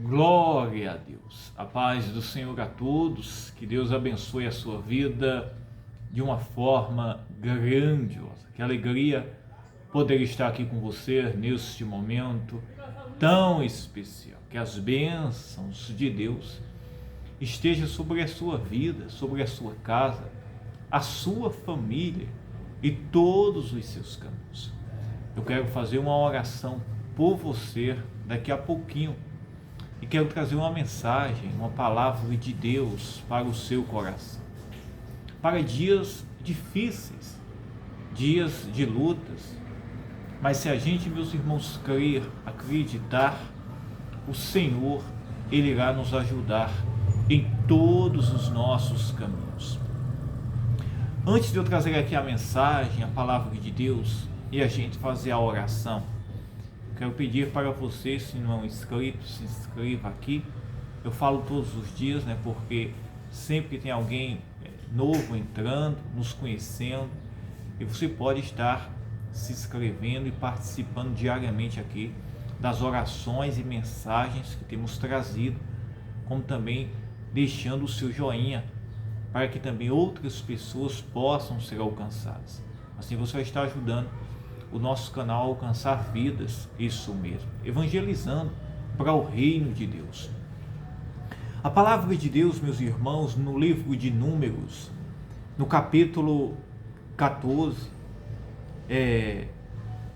Glória a Deus. A paz do Senhor a todos. Que Deus abençoe a sua vida de uma forma grandiosa. Que alegria poder estar aqui com você neste momento tão especial. Que as bênçãos de Deus estejam sobre a sua vida, sobre a sua casa, a sua família e todos os seus caminhos. Eu quero fazer uma oração por você daqui a pouquinho. E quero trazer uma mensagem, uma palavra de Deus para o seu coração. Para dias difíceis, dias de lutas. Mas se a gente, meus irmãos, crer, acreditar, o Senhor, Ele irá nos ajudar em todos os nossos caminhos. Antes de eu trazer aqui a mensagem, a palavra de Deus, e a gente fazer a oração, quero pedir para você, se não é inscrito, se inscreva aqui. Eu falo todos os dias, porque sempre que tem alguém novo entrando, nos conhecendo, e você pode estar se inscrevendo e participando diariamente aqui das orações e mensagens que temos trazido, como também deixando o seu joinha, para que também outras pessoas possam ser alcançadas. Assim você vai estar ajudando o nosso canal a alcançar vidas, isso mesmo, evangelizando para o reino de Deus. A palavra de Deus, meus irmãos, no livro de Números, no capítulo 14,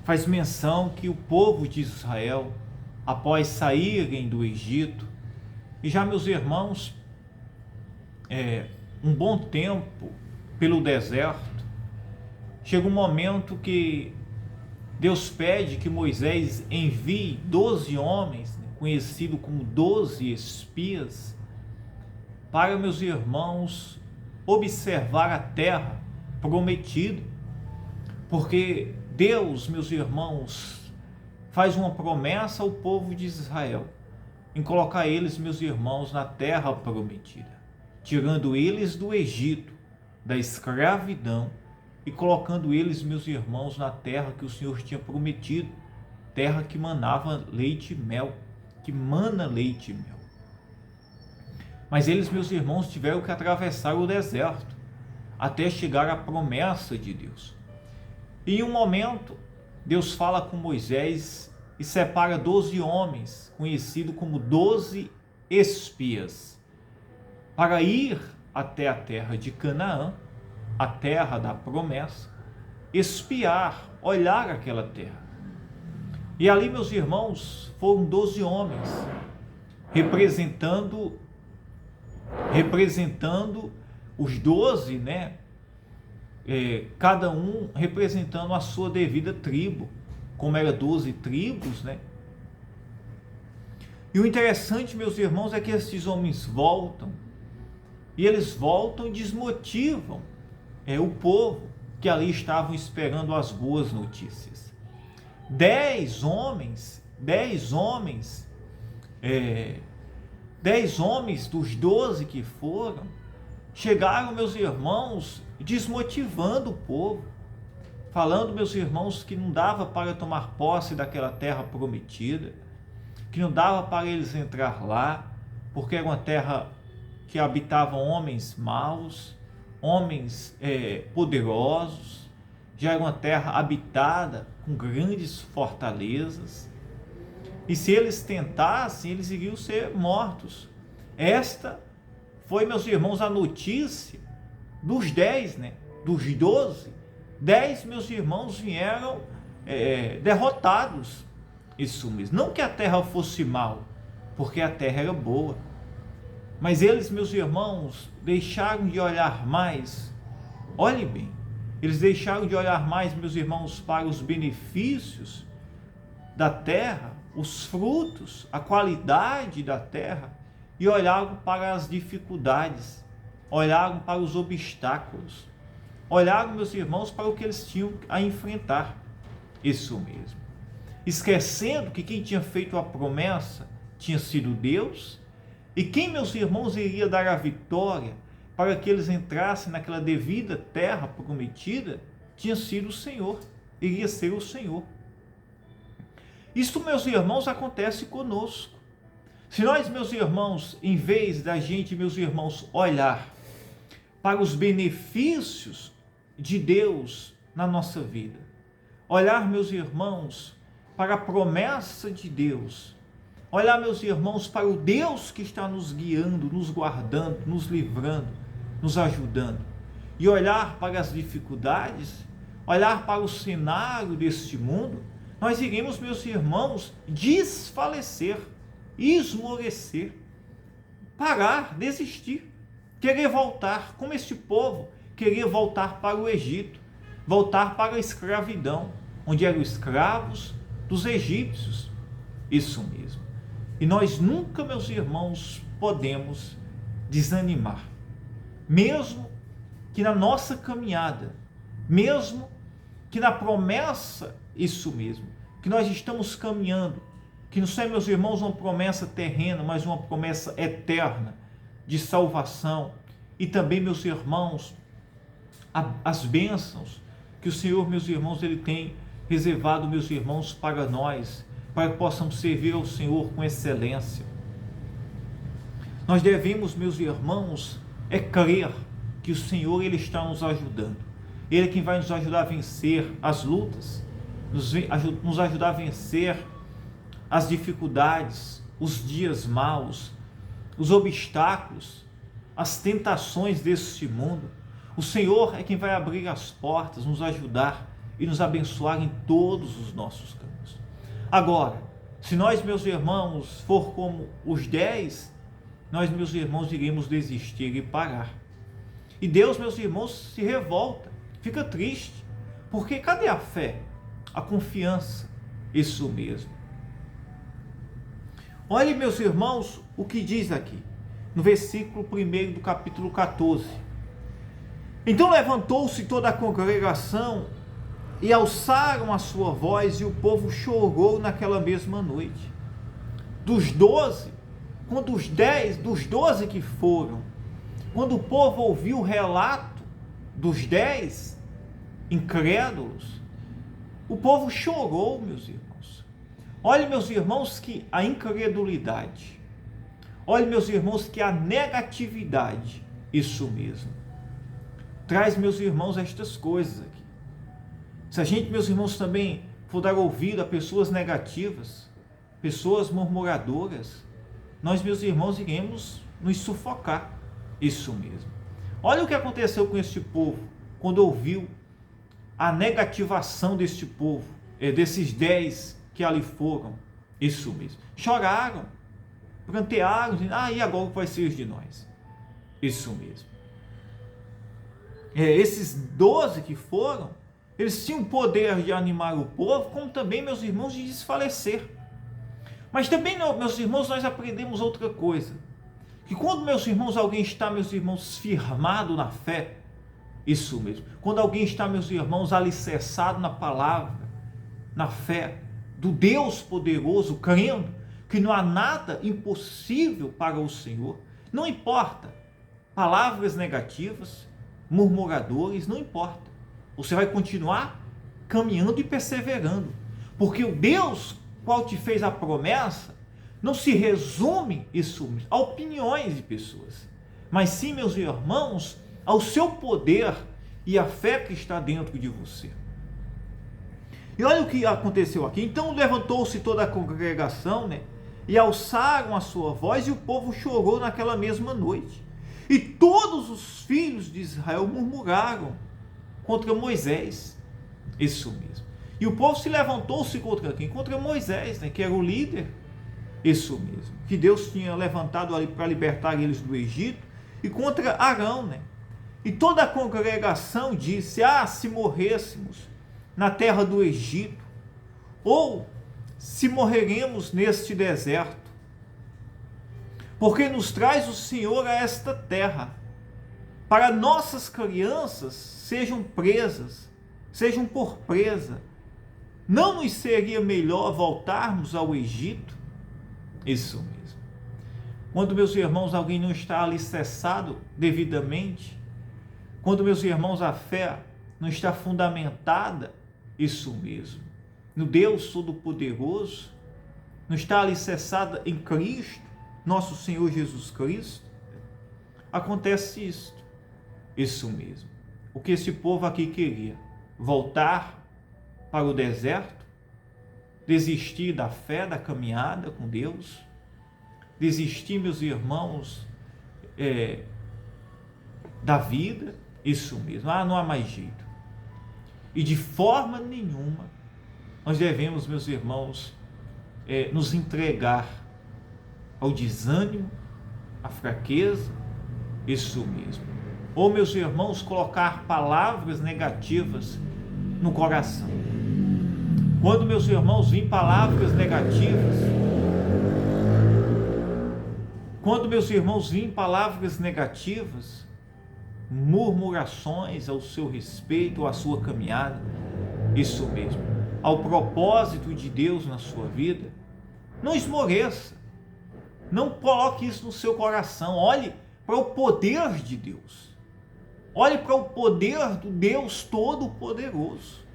faz menção que o povo de Israel, após saírem do Egito, e já, meus irmãos, um bom tempo pelo deserto, chega um momento que Deus pede que Moisés envie 12 homens, conhecido como 12 espias, para, meus irmãos, observar a terra prometida, porque Deus, meus irmãos, faz uma promessa ao povo de Israel, em colocar eles, meus irmãos, na terra prometida, tirando eles do Egito, da escravidão, e colocando eles, meus irmãos, na terra que o Senhor tinha prometido, terra que manava leite e mel, que mana leite e mel. Mas eles, meus irmãos, tiveram que atravessar o deserto, até chegar à promessa de Deus. E em um momento, Deus fala com Moisés e separa 12 homens, conhecidos como 12 espias, para ir até a terra de Canaã, a terra da promessa, espiar, olhar aquela terra. E ali, meus irmãos, foram 12 homens, representando os 12, cada um representando a sua devida tribo, como era 12 tribos, E o interessante, meus irmãos, é que esses homens voltam, e eles voltam e desmotivam o povo que ali estavam esperando as boas notícias. 10 homens dos 12 que foram, chegaram, meus irmãos, desmotivando o povo, falando, meus irmãos, que não dava para tomar posse daquela terra prometida, que não dava para eles entrar lá, porque era uma terra que habitavam homens maus, homens poderosos, já era uma terra habitada com grandes fortalezas, e se eles tentassem, eles iriam ser mortos. Esta foi, meus irmãos, a notícia dos 10, dos 12, 10, meus irmãos, vieram derrotados, isso mesmo, não que a terra fosse mal, porque a terra era boa, mas eles, meus irmãos, deixaram de olhar mais, olhe bem, eles deixaram de olhar mais, meus irmãos, para os benefícios da terra, os frutos, a qualidade da terra, e olharam para as dificuldades, olharam para os obstáculos, olharam, meus irmãos, para o que eles tinham a enfrentar, isso mesmo, esquecendo que quem tinha feito a promessa tinha sido Deus. E quem, meus irmãos, iria dar a vitória para que eles entrassem naquela devida terra prometida, tinha sido o Senhor, iria ser o Senhor. Isto, meus irmãos, acontece conosco. Se nós, meus irmãos, em vez da gente, meus irmãos, olhar para os benefícios de Deus na nossa vida, olhar, meus irmãos, para a promessa de Deus, olhar, meus irmãos, para o Deus que está nos guiando, nos guardando, nos livrando, nos ajudando, e olhar para as dificuldades, olhar para o cenário deste mundo, nós iremos, meus irmãos, desfalecer, esmorecer, parar, desistir, querer voltar, como este povo queria voltar para o Egito, voltar para a escravidão, onde eram escravos dos egípcios. Isso mesmo. E nós nunca, meus irmãos, podemos desanimar, mesmo que na nossa caminhada, mesmo que na promessa, isso mesmo, que nós estamos caminhando, que não é, meus irmãos, uma promessa terrena, mas uma promessa eterna de salvação, e também, meus irmãos, as bênçãos que o Senhor, meus irmãos, Ele tem reservado, meus irmãos, para nós, para que possamos servir ao Senhor com excelência. Nós devemos, meus irmãos, crer que o Senhor, Ele está nos ajudando. Ele é quem vai nos ajudar a vencer as lutas, nos ajudar a vencer as dificuldades, os dias maus, os obstáculos, as tentações deste mundo. O Senhor é quem vai abrir as portas, nos ajudar e nos abençoar em todos os nossos caminhos. Agora, se nós, meus irmãos, for como os 10, nós, meus irmãos, iremos desistir e parar. E Deus, meus irmãos, se revolta, fica triste, porque cadê a fé, a confiança? Isso mesmo. Olhe, meus irmãos, o que diz aqui, no versículo 1 do capítulo 14. Então levantou-se toda a congregação e alçaram a sua voz, e o povo chorou naquela mesma noite. Dos 12, quando os 10, dos 12 que foram, quando o povo ouviu o relato dos 10 incrédulos, o povo chorou, meus irmãos. Olhe, meus irmãos, que a incredulidade, olhe, meus irmãos, que a negatividade, isso mesmo, traz, meus irmãos, estas coisas aqui. Se a gente, meus irmãos, também for dar ouvido a pessoas negativas, pessoas murmuradoras, nós, meus irmãos, iremos nos sufocar. Isso mesmo. Olha o que aconteceu com este povo, quando ouviu a negativação deste povo, desses 10 que ali foram. Isso mesmo. Choraram, prantearam, dizendo, e agora o que vai ser de nós? Isso mesmo. Esses 12 que foram, eles tinham o poder de animar o povo, como também, meus irmãos, de desfalecer. Mas também, meus irmãos, nós aprendemos outra coisa, que quando, meus irmãos, alguém está, meus irmãos, firmado na fé, isso mesmo, quando alguém está, meus irmãos, alicerçado na palavra, na fé do Deus poderoso, crendo que não há nada impossível para o Senhor, não importa palavras negativas, murmuradores, não importa, você vai continuar caminhando e perseverando, porque o Deus qual te fez a promessa não se resume, isso, a opiniões de pessoas, mas sim, meus irmãos, ao seu poder e à fé que está dentro de você. E olha o que aconteceu aqui. Então levantou-se toda a congregação, e alçaram a sua voz, e o povo chorou naquela mesma noite. E todos os filhos de Israel murmuraram contra Moisés. Isso mesmo. E o povo se levantou-se contra quem? Contra Moisés, que era o líder. Isso mesmo. Que Deus tinha levantado ali para libertar eles do Egito. E contra Arão, E toda a congregação disse, se morrêssemos na terra do Egito, ou se morreremos neste deserto, porque nos traz o Senhor a esta terra, para nossas crianças sejam presas, sejam por presa. Não nos seria melhor voltarmos ao Egito? Isso mesmo. Quando, meus irmãos, alguém não está alicerçado devidamente, quando, meus irmãos, a fé não está fundamentada, isso mesmo, no Deus Todo-Poderoso, não está alicerçada em Cristo, nosso Senhor Jesus Cristo, acontece isso mesmo. O que esse povo aqui queria, voltar para o deserto, desistir da fé, da caminhada com Deus, desistir, meus irmãos, da vida, isso mesmo, não há mais jeito. E de forma nenhuma nós devemos, meus irmãos, nos entregar ao desânimo, à fraqueza, isso mesmo. Ou, meus irmãos, colocar palavras negativas no coração. Quando, meus irmãos, vêm palavras negativas, murmurações ao seu respeito, à sua caminhada, isso mesmo, ao propósito de Deus na sua vida, não esmoreça, não coloque isso no seu coração. Olhe para o poder de Deus, olhe para o poder do Deus Todo-Poderoso,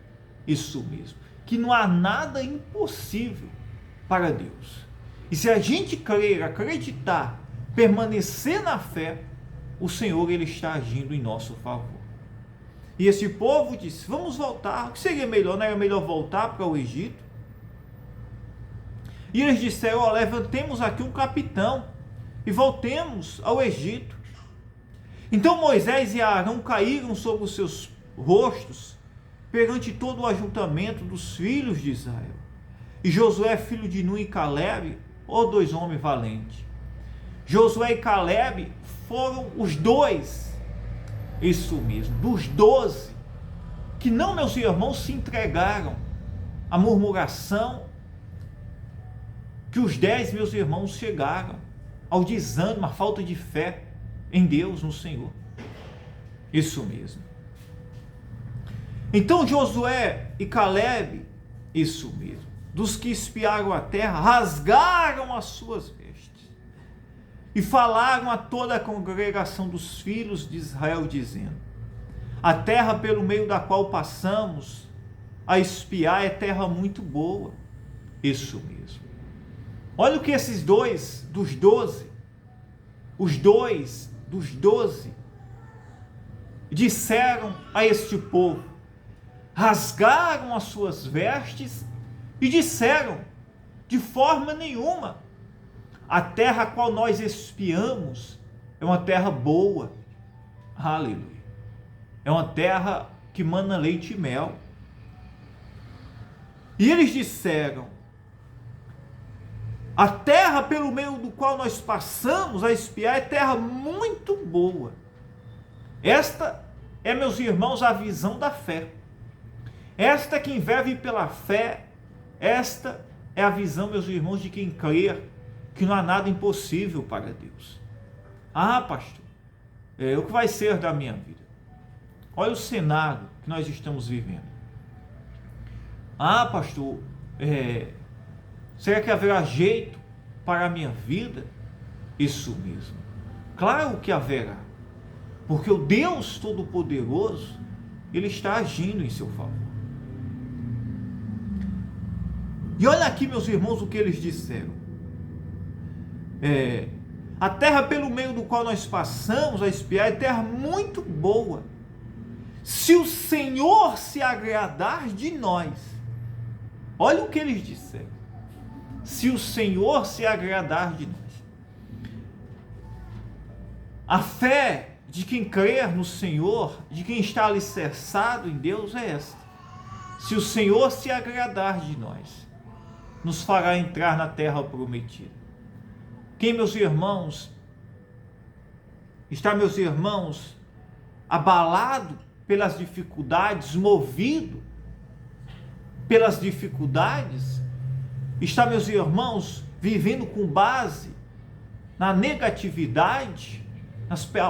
isso mesmo, que não há nada impossível para Deus. E se a gente crer, acreditar, permanecer na fé, o Senhor, Ele está agindo em nosso favor. E esse povo disse, vamos voltar. O que seria melhor? Não era melhor voltar para o Egito? E eles disseram, levantemos aqui um capitão e voltemos ao Egito. Então Moisés e Arão caíram sobre os seus rostos perante todo o ajuntamento dos filhos de Israel. E Josué, filho de Nun, e Calebe, dois homens valentes. Josué e Calebe foram os dois, isso mesmo, dos 12, que não, meus irmãos, se entregaram à murmuração, que os 10, meus irmãos, chegaram ao desânimo, à falta de fé em Deus, no Senhor. Isso mesmo. Então Josué e Calebe, isso mesmo, dos que espiaram a terra, rasgaram as suas vestes e falaram a toda a congregação dos filhos de Israel, dizendo: a terra pelo meio da qual passamos a espiar é terra muito boa. Isso mesmo. Olha o que esses dois dos 12, os dois dos 12, disseram a este povo. Rasgaram as suas vestes e disseram: de forma nenhuma, a terra a qual nós espiamos é uma terra boa. Aleluia. É uma terra que mana leite e mel. E eles disseram: a terra pelo meio do qual nós passamos a espiar é terra muito boa. Esta é, meus irmãos, a visão da fé. Esta é quem vive pela fé. Esta é a visão, meus irmãos, de quem crê que não há nada impossível para Deus. Pastor, o que vai ser da minha vida? Olha o cenário que nós estamos vivendo. Pastor, será que haverá jeito para a minha vida? Isso mesmo. Claro que haverá. Porque o Deus Todo-Poderoso, Ele está agindo em seu favor. E olha aqui, meus irmãos, o que eles disseram. A terra pelo meio do qual nós passamos a espiar é terra muito boa. Se o Senhor se agradar de nós. Olha o que eles disseram. Se o Senhor se agradar de nós. A fé de quem crer no Senhor, de quem está alicerçado em Deus, é esta. Se o Senhor se agradar de nós, nos fará entrar na terra prometida. Quem, meus irmãos, está, meus irmãos, abalado pelas dificuldades, movido pelas dificuldades, está, meus irmãos, vivendo com base na negatividade,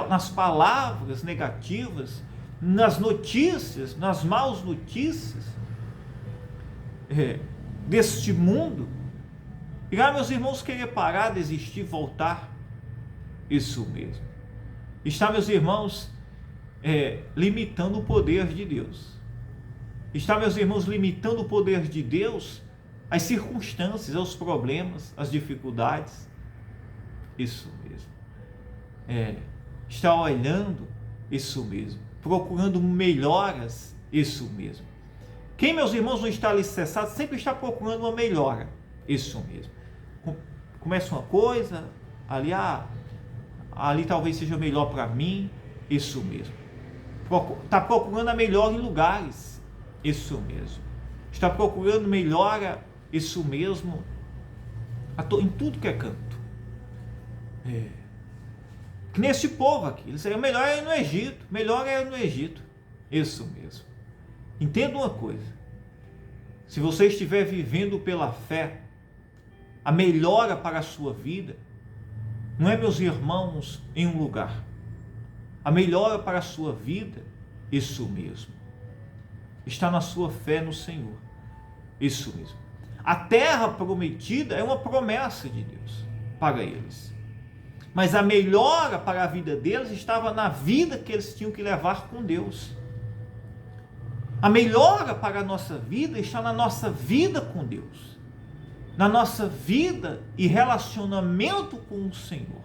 nas palavras negativas, nas notícias, nas más notícias deste mundo, irá, meus irmãos, querer parar, desistir, voltar? Isso mesmo. Está, meus irmãos, limitando o poder de Deus. Está, meus irmãos, limitando o poder de Deus às circunstâncias, aos problemas, às dificuldades. Isso mesmo. Está olhando? Isso mesmo. Procurando melhoras? Isso mesmo. Quem, meus irmãos, não está alicerçado, sempre está procurando uma melhora. Isso mesmo. Começa uma coisa, ali talvez seja melhor para mim. Isso mesmo. Está procurando a melhora em lugares. Isso mesmo. Está procurando melhora. Isso mesmo. Em tudo que é canto. Nesse povo aqui, eles disseram, melhor é no Egito. Melhor é no Egito. Isso mesmo. Entenda uma coisa. Se você estiver vivendo pela fé, a melhora para a sua vida, não é, meus irmãos, em um lugar. A melhora para a sua vida, isso mesmo, está na sua fé no Senhor. Isso mesmo. A terra prometida é uma promessa de Deus para eles. Mas a melhora para a vida deles estava na vida que eles tinham que levar com Deus. A melhora para a nossa vida está na nossa vida com Deus. Na nossa vida e relacionamento com o Senhor.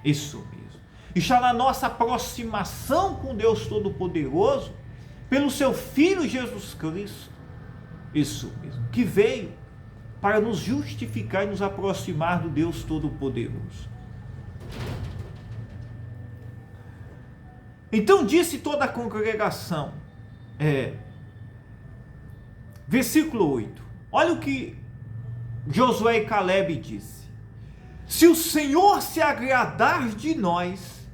Isso mesmo. Está na nossa aproximação com Deus Todo-Poderoso, pelo seu Filho Jesus Cristo. Isso mesmo. Que veio para nos justificar e nos aproximar do Deus Todo-Poderoso. Então disse toda a congregação, versículo 8, olha o que Josué e Caleb disse: se o Senhor se agradar de nós,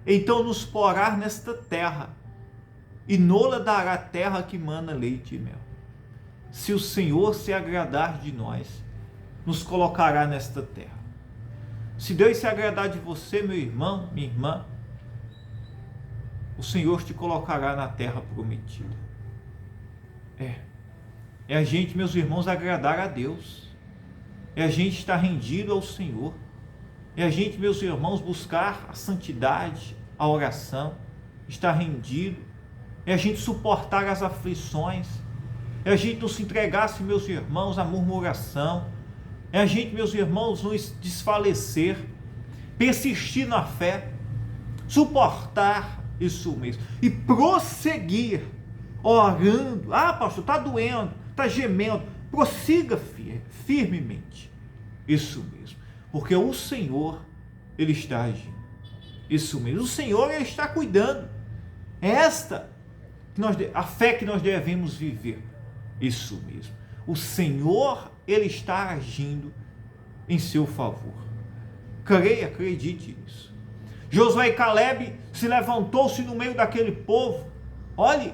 então nos porá nesta terra, e nola dará terra que mana leite e mel. Se o Senhor se agradar de nós, nos colocará nesta terra. Se Deus se agradar de você, meu irmão, minha irmã, o Senhor te colocará na terra prometida. É a gente, meus irmãos, agradar a Deus. É a gente estar rendido ao Senhor. É a gente, meus irmãos, buscar a santidade, a oração, estar rendido. É a gente suportar as aflições. É a gente não se entregar, meus irmãos, à murmuração. É a gente, meus irmãos, não desfalecer, persistir na fé, suportar isso mesmo, e prosseguir, orando. Pastor, está doendo, está gemendo, prossiga firmemente, isso mesmo, porque o Senhor, Ele está agindo, isso mesmo, o Senhor, Ele está cuidando, é esta a fé que nós devemos viver, isso mesmo, o Senhor, Ele está agindo em seu favor, creia, acredite nisso. Josué e Caleb se levantou-se no meio daquele povo. Olhe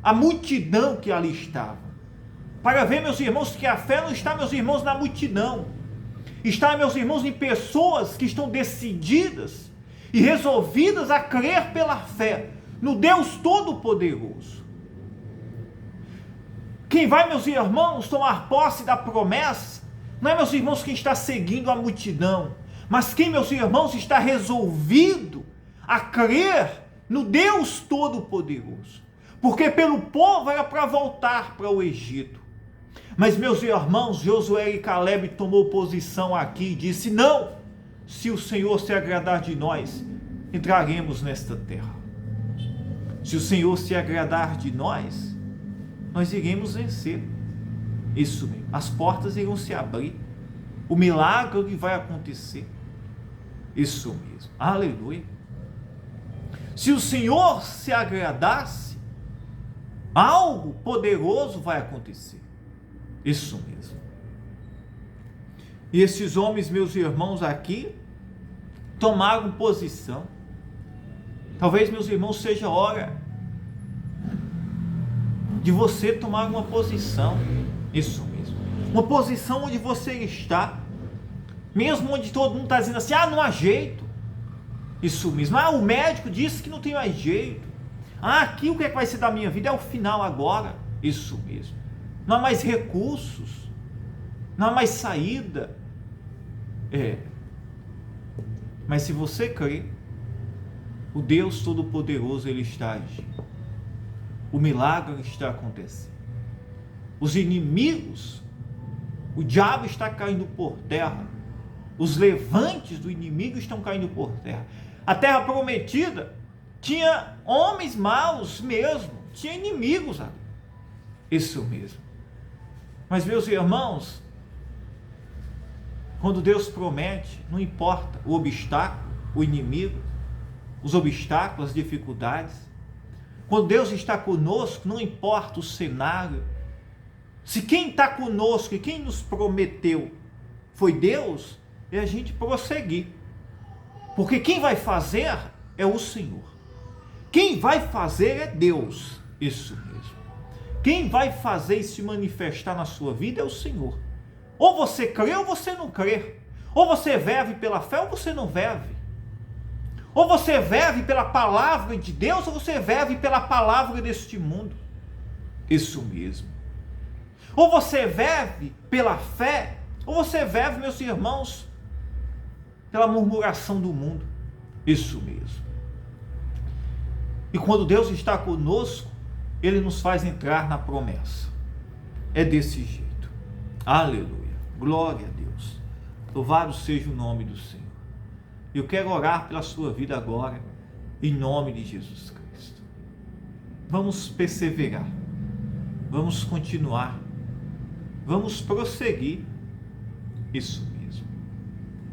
a multidão que ali estava. Para ver, meus irmãos, que a fé não está, meus irmãos, na multidão. Está, meus irmãos, em pessoas que estão decididas e resolvidas a crer pela fé no Deus Todo-Poderoso. Quem vai, meus irmãos, tomar posse da promessa, não é, meus irmãos, quem está seguindo a multidão, mas quem, meus irmãos, está resolvido a crer no Deus Todo-Poderoso. Porque pelo povo era para voltar para o Egito. Mas, meus irmãos, Josué e Caleb tomou posição aqui e disse: não, se o Senhor se agradar de nós, entraremos nesta terra. Se o Senhor se agradar de nós, nós iremos vencer. Isso mesmo, as portas irão se abrir, o milagre vai acontecer. Isso mesmo, aleluia. Se o Senhor se agradasse, algo poderoso vai acontecer. Isso mesmo. E esses homens, meus irmãos, aqui tomaram posição. Talvez, meus irmãos, seja hora de você tomar uma posição. Isso mesmo. Uma posição onde você está, mesmo onde todo mundo está dizendo assim: não há jeito. Isso mesmo. O médico disse que não tem mais jeito. Aqui o que é que vai ser da minha vida? É o final agora. Isso mesmo. Não há mais recursos. Não há mais saída. Mas se você crê, o Deus Todo-Poderoso, Ele está agindo. O milagre está acontecendo. Os inimigos, o diabo está caindo por terra. Os levantes do inimigo estão caindo por terra. A terra prometida tinha homens maus mesmo, tinha inimigos ali. Isso mesmo. Mas, meus irmãos, quando Deus promete, não importa o obstáculo, o inimigo, os obstáculos, as dificuldades. Quando Deus está conosco, não importa o cenário. Se quem está conosco e quem nos prometeu foi Deus, é a gente prosseguir. Porque quem vai fazer é o Senhor. Quem vai fazer é Deus. Isso mesmo. Quem vai fazer e se manifestar na sua vida é o Senhor. Ou você crê ou você não crê. Ou você vive pela fé ou você não vive. Ou você vive pela palavra de Deus ou você vive pela palavra deste mundo. Isso mesmo. Ou você vive pela fé ou você vive, meus irmãos, pela murmuração do mundo. Isso mesmo. E quando Deus está conosco, Ele nos faz entrar na promessa. É desse jeito. Aleluia. Glória a Deus. Louvado seja o nome do Senhor. Eu quero orar pela sua vida agora, em nome de Jesus Cristo. Vamos perseverar. Vamos continuar. Vamos prosseguir. Isso mesmo.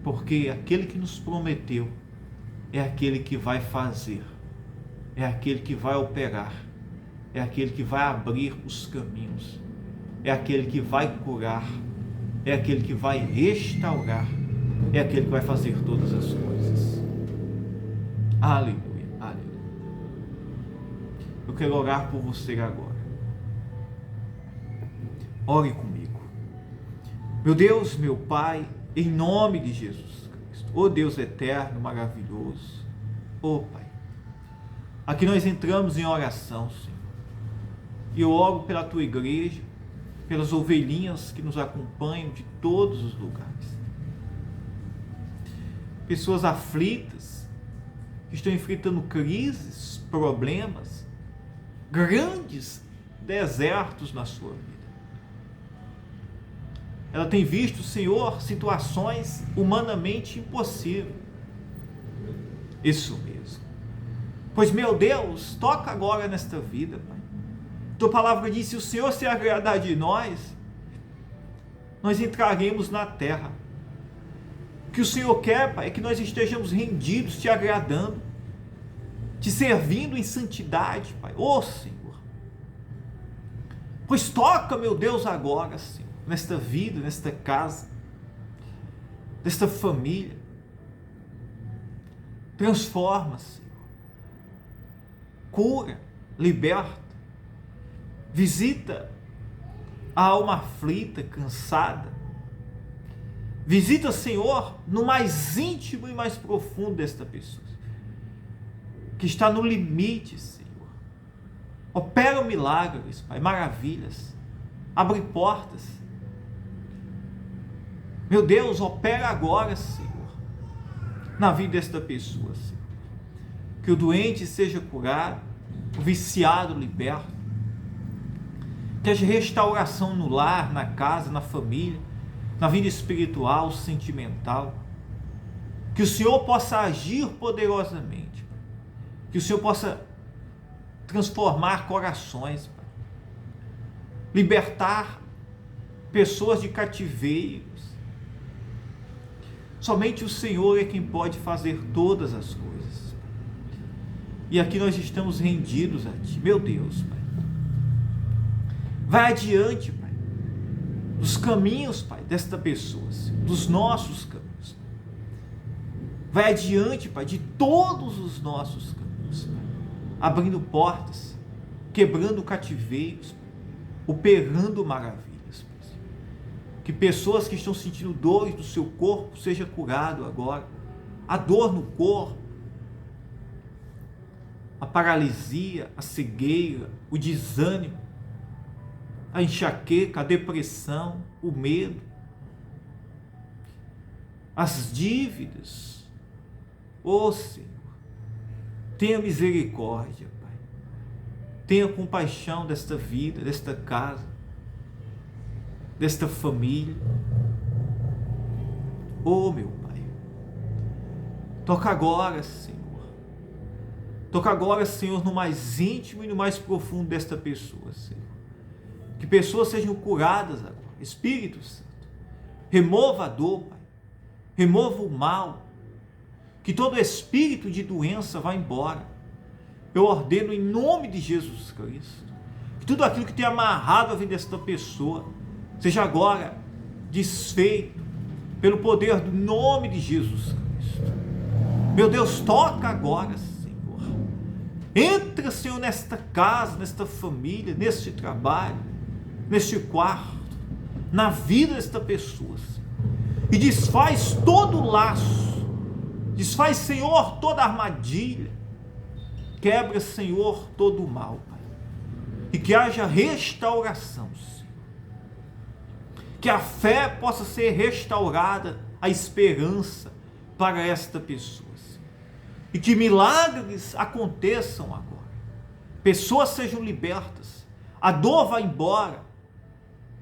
Porque aquele que nos prometeu é aquele que vai fazer. É aquele que vai operar. É aquele que vai abrir os caminhos. É aquele que vai curar. É aquele que vai restaurar. É aquele que vai fazer todas as coisas. Aleluia, aleluia. Eu quero orar por você agora. Ore comigo. Meu Deus, meu Pai, em nome de Jesus Cristo. Ó Deus eterno, maravilhoso. Ó Pai. Aqui nós entramos em oração, Senhor. E eu oro pela Tua igreja, pelas ovelhinhas que nos acompanham de todos os lugares. Pessoas aflitas, que estão enfrentando crises, problemas, grandes desertos na sua vida. Ela tem visto, Senhor, situações humanamente impossíveis. Isso mesmo. Pois, meu Deus, toca agora nesta vida, Pai. Tua palavra diz, se o Senhor se agradar de nós entraremos na terra. O que o Senhor quer, Pai, é que nós estejamos rendidos, te agradando, te servindo em santidade, Pai. Ô Senhor. Pois toca, meu Deus, agora, Senhor, nesta vida, nesta casa, nesta família. Transforma, Senhor. Cura, liberta. Visita a alma aflita, cansada. Visita, Senhor, no mais íntimo e mais profundo desta pessoa, que está no limite, Senhor. Opera milagres, Pai, maravilhas. Abre portas. Meu Deus, opera agora, Senhor, na vida desta pessoa, Senhor. Que o doente seja curado, o viciado liberto. Que haja restauração no lar, na casa, na família, na vida espiritual, sentimental. Que o Senhor possa agir poderosamente. Que o Senhor possa transformar corações. Libertar pessoas de cativeiros. Somente o Senhor é quem pode fazer todas as coisas. E aqui nós estamos rendidos a Ti, meu Deus, Pai. Vai adiante, Pai, dos caminhos, Pai, desta pessoa, Senhor, dos nossos caminhos. Vai adiante, Pai, de todos os nossos caminhos, Pai, abrindo portas, quebrando cativeiros, Pai, operando maravilhas, Pai. Que pessoas que estão sentindo dores do seu corpo seja curado agora. A dor no corpo, a paralisia, a cegueira, o desânimo, a enxaqueca, a depressão, o medo, as dívidas. Ó Senhor, tenha misericórdia, Pai. Tenha compaixão desta vida, desta casa, desta família. Oh, meu Pai, toca agora, Senhor. Toca agora, Senhor, no mais íntimo e no mais profundo desta pessoa, Senhor. Que pessoas sejam curadas agora. Espírito Santo, remova a dor, Pai. Remova o mal. Que todo espírito de doença vá embora. Eu ordeno em nome de Jesus Cristo. Que tudo aquilo que tem amarrado a vida desta pessoa seja agora desfeito pelo poder do nome de Jesus Cristo. Meu Deus, toca agora, Senhor. Entra, Senhor, nesta casa, nesta família, neste trabalho, neste quarto, na vida desta pessoa, Senhor. E desfaz todo o laço. Desfaz, Senhor, toda a armadilha. Quebra, Senhor, todo o mal, Pai. E que haja restauração, Senhor. Que a fé possa ser restaurada, a esperança para esta pessoa, Senhor. E que milagres aconteçam agora. Pessoas sejam libertas. A dor vai embora.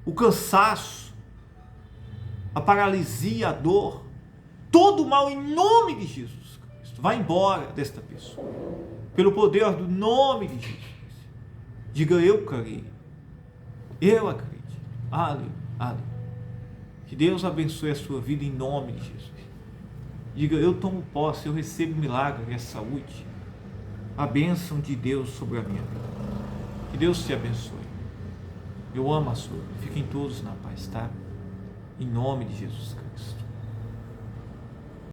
O cansaço, a paralisia, a dor, todo o mal em nome de Jesus Cristo vai embora desta pessoa. Pelo poder do nome de Jesus. Diga: eu creio. Eu acredito. Aleluia. Aleluia. Que Deus abençoe a sua vida em nome de Jesus. Diga: eu tomo posse, eu recebo milagre e saúde. A bênção de Deus sobre a minha vida. Que Deus te abençoe. Eu amo a sua vida. Fiquem todos na paz, tá? Em nome de Jesus Cristo.